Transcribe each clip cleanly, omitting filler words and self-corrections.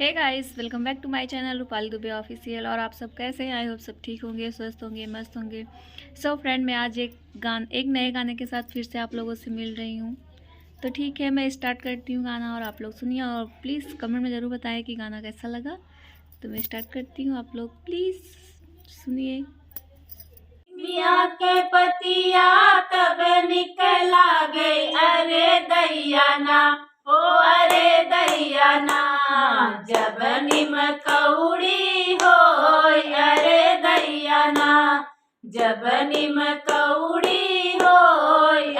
Hey guys, welcome back to my channel Rupali Dubey official. और आप सब कैसे हैं? आई होप सब ठीक होंगे, स्वस्थ होंगे, मस्त होंगे। सो फ्रेंड, मैं आज एक नए गाने के साथ फिर से आप लोगों से मिल रही हूँ। तो ठीक है, मैं स्टार्ट करती हूँ गाना और आप लोग सुनिए और प्लीज़ कमेंट में ज़रूर बताएं कि गाना कैसा लगा। तो मैं स्टार्ट करती हूँ, आप लोग प्लीज़ सुनिए। मिया के पतिया तब निकला गई, अरे दैया ना, ओ अरे दैया ना, जब निम कौड़ी हो, अरे दैया ना, जब निम कौड़ी हो,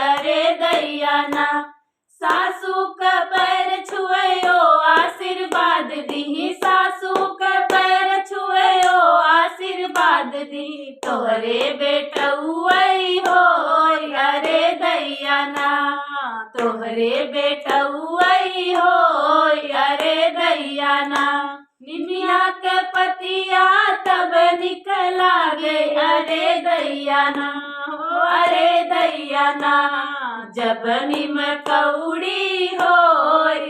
अरे दैया ना, सासू का पैर छुएयो आशीर्वाद दी, सासू का पैर छुएयो आशीर्वाद दी, तोहरे बेटउई हो, अरे दैया ना, तोहरे बेटउई हो, अरे दैया ना, निमिया के पतिया तब निकला गे, अरे दैया ना, अरे दैया ना, जब निम कौड़ी हो,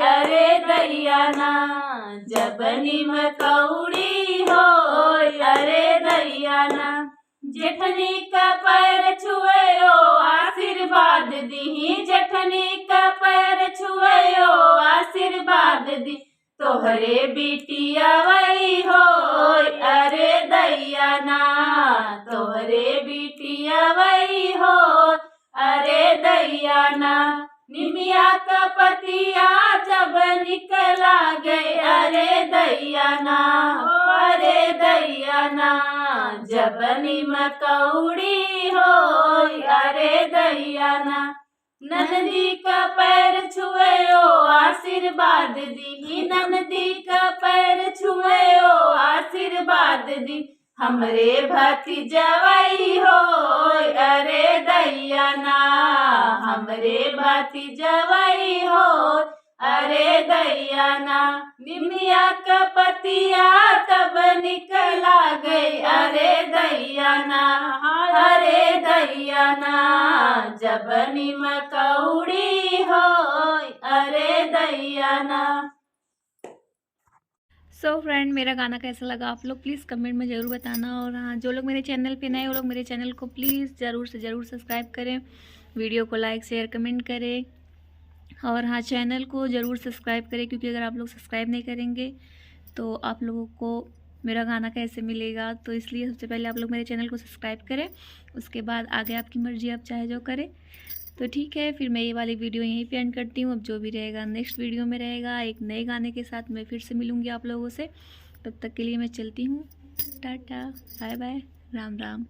अरे दैया ना, जब निम कौड़ी हो, अरे दैया ना, जेठनी का पैर छुएयो आशीर्वाद दी, जेठनी का पैर छुएयो आशीर्वाद दी, तोहरे बिटिया वही हो, अरे दैया ना, तोहरे बिटिया वही हो, अरे दैया ना, निमिया का पतिया जब निकला गए, अरे दैया ना, अरे दैया ना, जब निम कौड़ी हो, अरे दैया ना, नंदी का पैर छुएयो आशीर्वाद दी, नंदी का पैर छुएयो आशीर्वाद दी, हमरे भतीजवई हो, अरे दैया ना, हमरे भतीजवई हो, अरे दैया ना, निमिया का पतिया तब निकला गई, अरे दैया ना, अरे दैया ना, जब निम कौड़ी हो, अरे दैया ना। सो फ्रेंड, मेरा गाना कैसा लगा आप लोग प्लीज़ कमेंट में ज़रूर बताना। और हाँ, जो लोग मेरे चैनल पे नए वो लोग मेरे चैनल को प्लीज़ ज़रूर से ज़रूर सब्सक्राइब करें, वीडियो को लाइक शेयर कमेंट करें। और हाँ, चैनल को ज़रूर सब्सक्राइब करें, क्योंकि अगर आप लोग सब्सक्राइब नहीं करेंगे तो आप लोगों को मेरा गाना कैसे मिलेगा। तो इसलिए सबसे पहले आप लोग मेरे चैनल को सब्सक्राइब करें, उसके बाद आगे आपकी मर्ज़ी, आप चाहे जो करें। तो ठीक है, फिर मैं ये वाली वीडियो यहीं पे एंड करती हूँ। अब जो भी रहेगा नेक्स्ट वीडियो में रहेगा, एक नए गाने के साथ मैं फिर से मिलूँगी आप लोगों से। तब तक के लिए मैं चलती हूँ, tata bye bye, Ram Ram.